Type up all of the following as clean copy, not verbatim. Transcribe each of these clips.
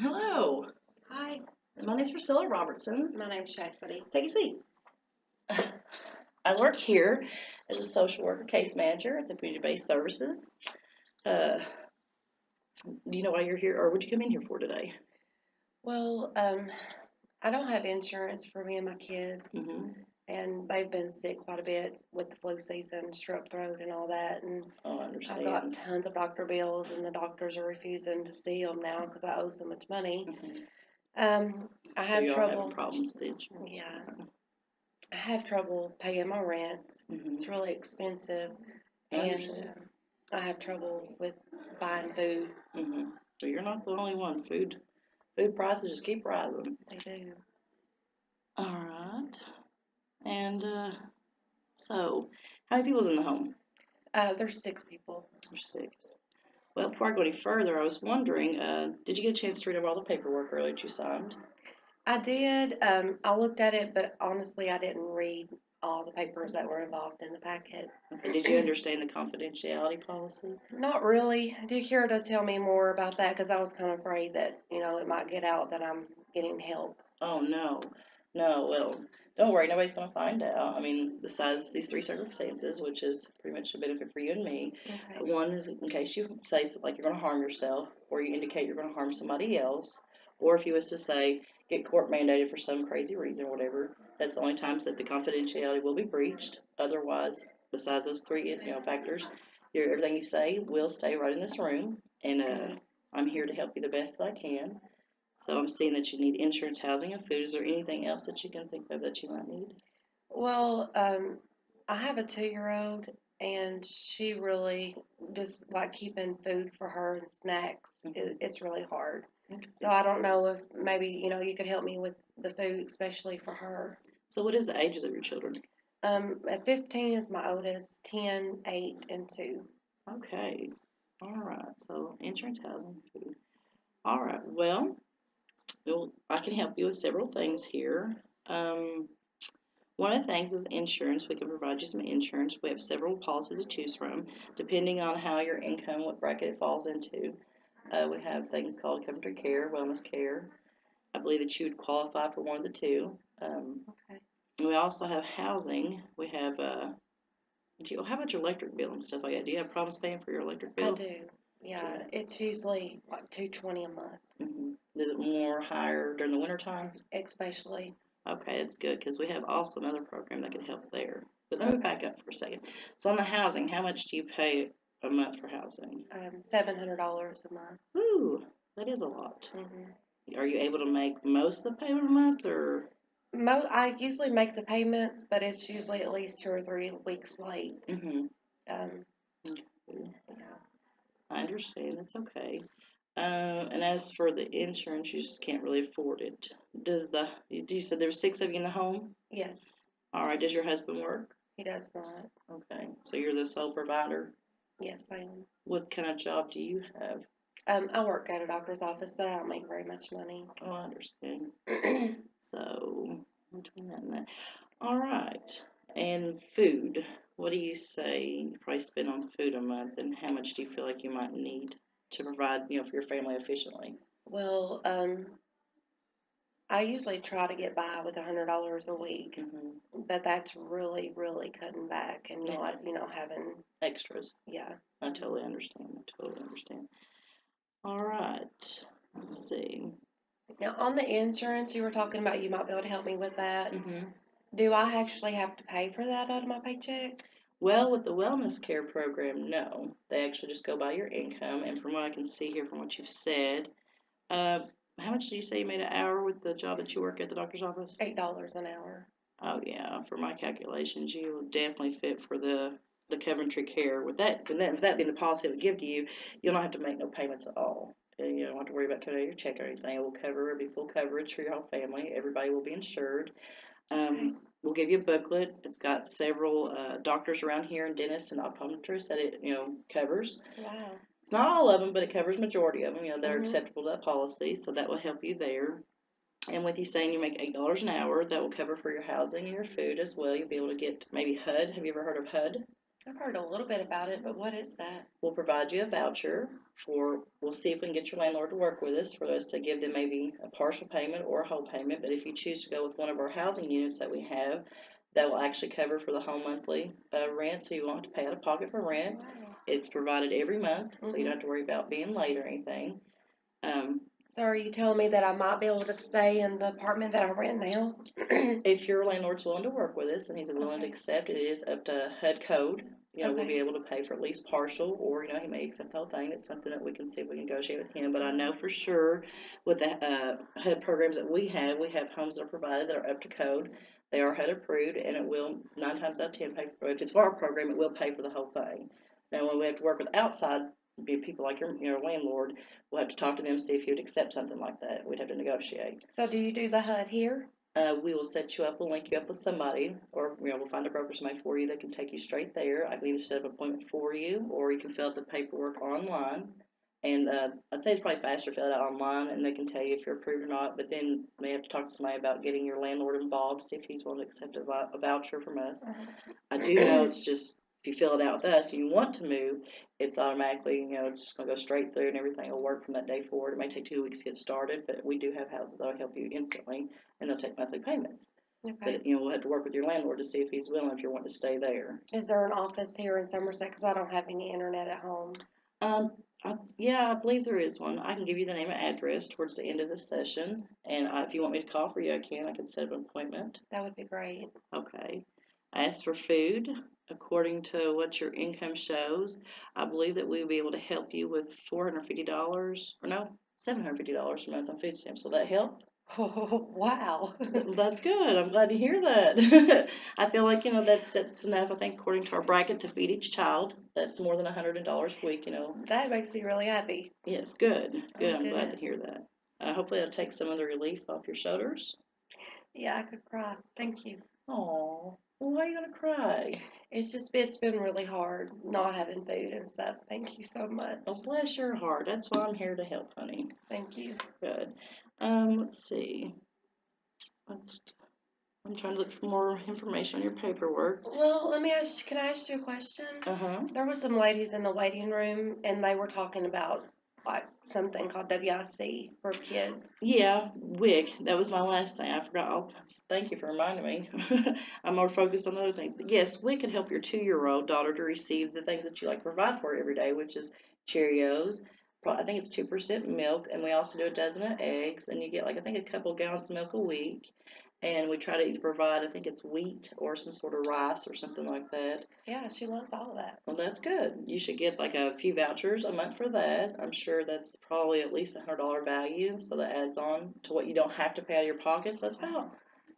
Hello, Hi, my name's Priscilla Robertson. my name's Chastity. Take a seat. I work here as a social worker case manager at the community-based services. Uh, do you know why you're here, or would you come in here for today? Well, I don't have insurance for me and my kids, Mm-hmm. and they've been sick quite a bit with the flu season, strep throat, and all that. And Oh, I I've got understand. tons of doctor bills, and the doctors are refusing to see them now because I owe so much money. Mm-hmm. Um, I So have y'all having trouble. problems with the insurance? Yeah, I have trouble paying my rent. It's Mm-hmm. really expensive, I and understand. I have trouble with buying food. Mm-hmm. So you're not the only one. Food prices just keep rising. They do. All right. And so, how many people's in the home? There's 6 people. There's six. Well, before I go any further, I was wondering, did you get a chance to read over all the paperwork earlier that you signed? I did. I looked at it, but honestly, I didn't read all the papers that were involved in the packet. Okay. Did you understand the confidentiality policy? Not really. Do you care to tell me more about that? Because I was kind of afraid that, it might get out that I'm getting help. Oh, no. No, well, don't worry, nobody's going to find out. I mean, besides these three circumstances, which is pretty much a benefit for you and me. Okay. One is in case you say like you're going to harm yourself, or you indicate you're going to harm somebody else, or if you was to say get court mandated for some crazy reason, or whatever. That's the only times that the confidentiality will be breached. Otherwise, besides those three, factors, everything you say will stay right in this room, and Good. I'm here to help you the best that I can. So I'm seeing that you need insurance, housing, and food. Is there anything else that you can think of that you might need? Well, I have a 2-year-old, and she really just like keeping food for her and snacks. Mhm. It's really hard. Okay. So I don't know if maybe, you could help me with the food, especially for her. So what is the ages of your children? At 15 is my oldest, 10, 8, and 2. Okay. All right. So insurance, housing, food. All right. Well, I can help you with several things here. Um, One of the things is insurance. We can provide you some insurance. We have several policies to choose from, depending on how your income, what bracket it falls into. We have things called Comfort Care, Wellness Care. I believe that you would qualify for one of the two. Okay. We also have housing. We have, how about your electric bill and stuff like that? Do you have problems paying for your electric I bill? do. Yeah, Okay. it's usually like 220 a month, Is it more higher during the wintertime? especially. Okay, that's good because we have also another program that can help there. But let me Okay. back up for a second. So on the housing, how much do you pay a month for housing? $700 a month. Ooh, that is a lot. hmm Are you able to make most of the payment a month or? I usually make the payments, but it's usually at least 2 or 3 weeks late. Mm-hmm. Um, Okay. yeah. I understand. That's okay. And as for the insurance, you just can't really afford it. You said there's six of you in the home? Yes, All right. Does your husband work? he does not. Okay. So you're the sole provider. Yes, I am. What kind of job do you have? I work at a doctor's office, but I don't make very much money. Oh, I understand. So between that and that. All right. And food. What do you say you probably spend on food a month, and how much do you feel like you might need to provide, for your family efficiently? Well, I usually try to get by with $100 a week, Hmm. but that's really, really cutting back and Yeah. not, having, Extras. yeah. I totally understand. I totally understand. All right. Let's see. Now, on the insurance you were talking about, you might be able to help me with that. Hmm. Do I actually have to pay for that out of my paycheck? Well, with the wellness care program, no. They actually just go by your income. And from what I can see here, from what you've said, uh, how much do you say you made an hour with the job that you work at the doctor's office? $8 an hour. Oh yeah, for my calculations, you will definitely fit for the Coventry Care. With that being the policy it would give to you, you'll not have to make no payments at all. And you don't have to worry about cutting out your check or anything. It will cover, it'll be full coverage for your whole family. Everybody will be insured. Okay. We'll give you a booklet. It's got several doctors around here and dentists and optometrists that it covers. Wow. It's not all of them, but it covers majority of them. That are Mhm. acceptable to that policy, so that will help you there. And with you saying you make $8 an hour, that will cover for your housing and your food as well. You'll be able to get maybe HUD. Have you ever heard of HUD? I've heard a little bit about it, but what is that? We'll provide you a voucher. we'll see if we can get your landlord to work with us for us to give them maybe a partial payment or a whole payment. But if you choose to go with one of our housing units that we have, that will actually cover for the whole monthly rent, so you won't have to pay out of pocket for rent. Wow. It's provided every month, so you don't have to worry about being late or anything. So are you telling me that I might be able to stay in the apartment that I rent now? If your landlord's willing to work with us and he's willing to Okay. accept it, it is up to HUD code. We'll be Okay. able to pay for at least partial, or, he may accept the whole thing. It's something that we can see if we can negotiate with him. But I know for sure with the HUD programs that we have homes that are provided that are up to code. They are HUD approved, and it will, 9 times out of 10, pay for, if it's our program, it will pay for the whole thing. Now, when we have to work with outside people like your landlord, we'll have to talk to them, see if he would accept something like that. We'd have to negotiate. So do you do the HUD here? We will set you up, we'll link you up with somebody, or, we'll find a broker, somebody for you that can take you straight there. I can either set up an appointment for you, or you can fill out the paperwork online. And I'd say it's probably faster to fill it out online, and they can tell you if you're approved or not. But then you may have to talk to somebody about getting your landlord involved, see if he's willing to accept a voucher from us. I do know it's just, if you fill it out with us and you want to move, it's automatically, it's just going to go straight through and everything will work from that day forward. It may take 2 weeks to get started, but we do have houses that'll help you instantly, and they'll take monthly payments. Okay. But, we'll have to work with your landlord to see if he's willing, if you're wanting to stay there. Is there an office here in Somerset? Because I don't have any internet at home. Yeah, I believe there is one. I can give you the name and address towards the end of the session, and if you want me to call for you, I can. I can set up an appointment. That would be great. Okay. As for food, according to what your income shows, I believe that we'll be able to help you with $450, or no, $750 a month on food stamps. Will that help? Oh, wow. That's good. I'm glad to hear that. I feel like, that's enough. I think according to our bracket to feed each child, that's more than $100 a week, That makes me really happy. Yes, good. Good. Oh, I'm glad to goodness. hear that. Hopefully it'll take some of the relief off your shoulders. Yeah, I could cry. Thank you. Oh, well, why are you gonna cry? It's been really hard not having food and stuff. Thank you so much. Oh, bless your heart. That's why I'm here to help, honey. Thank you. Good. Let's see. I'm trying to look for more information on your paperwork. Well, can I ask you a question? Uh-huh. There were some ladies in the waiting room and they were talking about like something called WIC for kids. Yeah, WIC. That was my last thing. I forgot. Thank you for reminding me. I'm more focused on other things. But yes, WIC can help your 2-year-old daughter to receive the things that you like to provide for her every day, which is Cheerios. I think it's 2% milk, and we also do a dozen of eggs, and you get I think a couple gallons of milk a week. And we try to either provide, I think it's wheat or some sort of rice or something like that. Yeah, she loves all of that. Well, that's good. You should get a few vouchers a month for that. I'm sure that's probably at least $100 value, so that adds on to what you don't have to pay out of your pockets. That's about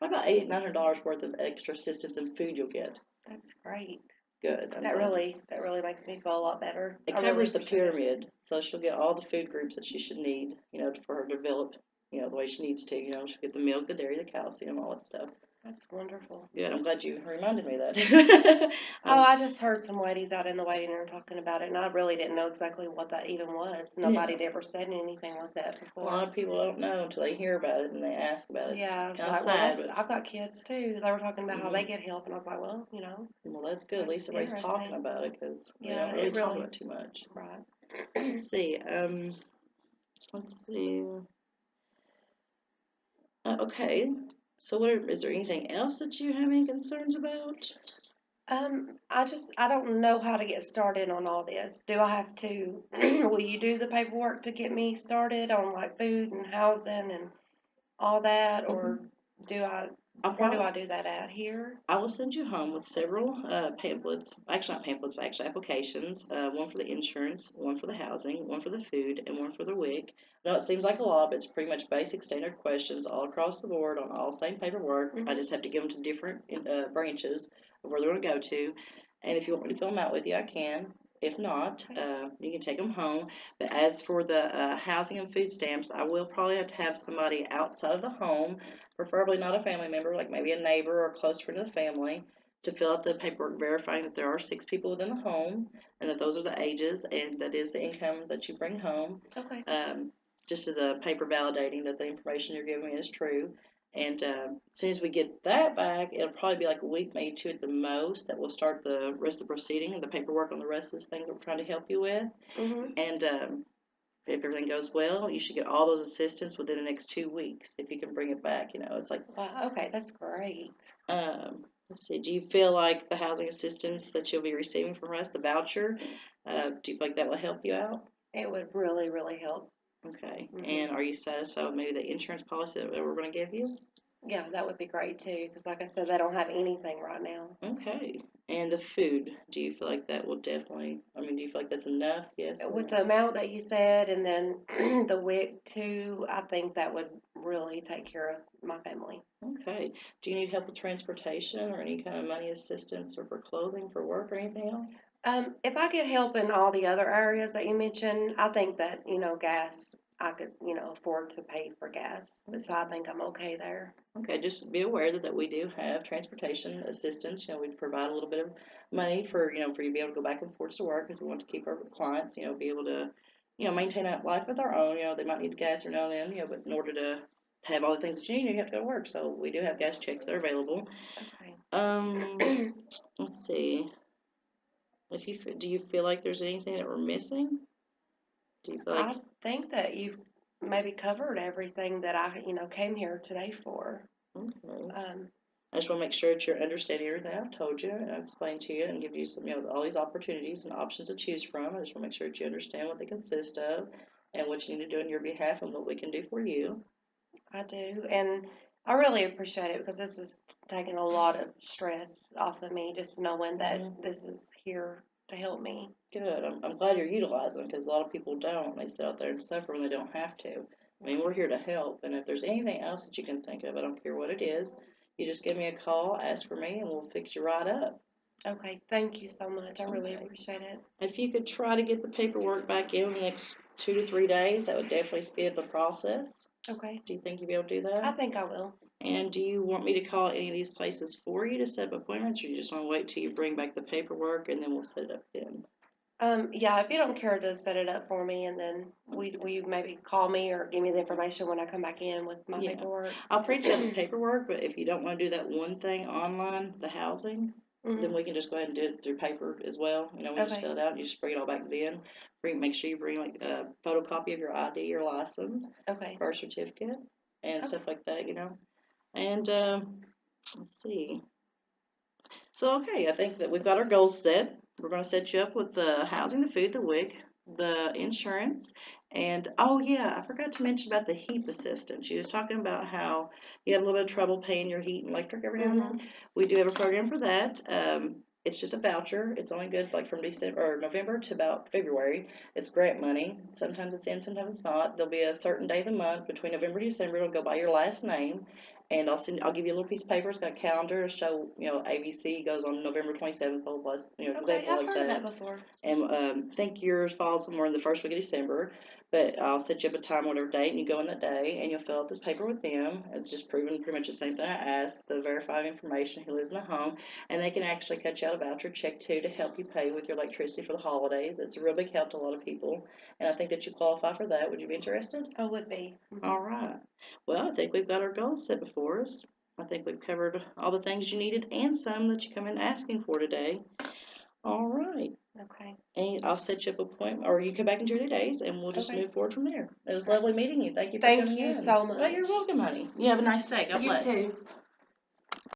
$800-900 worth of extra assistance and food you'll get. That's great. Good. That really makes me feel a lot better. It covers the pyramid, so she'll get all the food groups that she should need, for her to develop, the way she needs to. She'll get the milk, the dairy, the calcium, all that stuff. That's wonderful. Good. I'm glad you reminded me of that. I just heard some ladies out in the waiting room talking about it, and I really didn't know exactly what that even was. Nobody had ever said anything like that before. A lot of people don't know until they hear about it and they ask about it. Yeah, it's kind of sad. Well, I've got kids too. They were talking about how they get help, and I was like, well, Well, that's good. At least everybody's talking about it because they don't really talk about it too much. Right. Let's see. Let's see. Okay. So, is there anything else that you have any concerns about? I don't know how to get started on all this. Do I have to, will you do the paperwork to get me started on food and housing and all that, or where do I do that at here? I will send you home with several pamphlets. Actually, not pamphlets, but actually applications. One for the insurance, one for the housing, one for the food, and one for the WIC. I know it seems like a lot, but it's pretty much basic standard questions all across the board on all the same paperwork. I just have to give them to different branches of where they're going to go to. And if you want me to fill them out with you, I can. If not, you can take them home. But as for the housing and food stamps, I will probably have to have somebody outside of the home, preferably not a family member, like maybe a neighbor or a close friend of the family, to fill out the paperwork verifying that there are 6 people within the home and that those are the ages and that is the income that you bring home. Okay. Just as a paper validating that the information you're giving me is true. And as soon as we get that back, it'll probably be like a week, maybe two at the most, that we'll start the rest of the proceeding and the paperwork on the rest of the things that we're trying to help you with. Mhm. And if everything goes well, you should get all those assistance within the next 2 weeks if you can bring it back. It's like, Wow. Okay, that's great. let's see, do you feel like the housing assistance that you'll be receiving from us, the voucher, do you feel like that will help you out? It would really, really help. Okay. Mhm. And are you satisfied with maybe the insurance policy that we're going to give you? Yeah, that would be great too, because like I said, they don't have anything right now. Okay. And the food, do you feel like that will definitely, do you feel like that's enough? Yes or With no? the amount that you said, and then the WIC too, I think that would really take care of my family. Okay. Do you need help with transportation or any kind of money assistance or for clothing for work or anything else? If I get help in all the other areas that you mentioned, I think that, gas, I could, afford to pay for gas. So I think I'm okay there. Okay, just be aware that we do have transportation assistance. We provide a little bit of money for you to be able to go back and forth to work because we want to keep our clients, be able to, maintain a life of their own. They might need gas or now and then, but in order to have all the things that you need, you have to go to work. So we do have gas checks that are available. Okay. Let's see. Do you feel like there's anything that we're missing? Do you feel like I think that you've maybe covered everything that I, came here today for. okay? Um, I just want to make sure that you're understanding everything I've told you and I've explained to you and give you some, all these opportunities and options to choose from. I just want to make sure that you understand what they consist of and what you need to do on your behalf and what we can do for you. I do, and I really appreciate it because this is taking a lot of stress off of me, just knowing that this is here to help me. Good. I'm glad you're utilizing because a lot of people don't. They sit out there and suffer when they don't have to. We're here to help, and if there's anything else that you can think of, I don't care what it is, you just give me a call, ask for me, and we'll fix you right up. Okay, thank you so much. I really Okay. appreciate it. If you could try to get the paperwork back in the next 2 to 3 days, that would definitely speed up the process. Okay, Do you think you'll be able to do I that? think I will. And do you want me to call any of these places for you to set up appointments, or you just want to wait till you bring back the paperwork and then we'll set it up then? Yeah, if you don't care to set it up for me, and then will you maybe call me or give me the information when I come back in with my Yeah. paperwork? I'll print you out the paperwork, but if you don't want to do that one thing online, the housing, then Mhm. we can just go ahead and do it through paper as well. We just Okay. fill it out and you just bring it all back then. Make sure you bring like a photocopy of your ID, your license, Okay. birth certificate, and Okay. stuff like that. And let's see. So, okay, I think that we've got our goals set. We're going to set you up with the housing, the food, the WIC, the insurance, and oh yeah, I forgot to mention about the heat assistance. She was talking about how you have a little bit of trouble paying your heat and electric every now and Mhm. then. We do have a program for that. It's just a voucher. It's only good like from December or November to about February. It's grant money. Sometimes it's in, sometimes it's not. There'll be a certain day of the month between November and December. It'll go by your last name, and I'll give you a little piece of paper. It's got a calendar to show, ABC goes on November 27th, plus, Okay, example I've like heard of that that. before. And I think yours falls somewhere in the first week of December. But I'll set you up a time, whatever date, and you go in that day, and you'll fill out this paper with them. It's just proving pretty much the same thing I asked, the verified information, he lives in the home, and they can actually cut you out a voucher check too to help you pay with your electricity for the holidays. It's a real big help to a lot of people, and I think that you qualify for that. Would you be interested? I would be. All right. Well, I think we've got our goals set before us. I think we've covered all the things you needed and some that you come in asking for today. All right. Okay. And I'll set you up an appointment, or you come back in 2 days, and we'll just Okay. move forward from there. It was All right. lovely meeting you. Thank you for Thank coming you in. so Well, you're much. welcome, honey. You have a nice day. God You bless. too.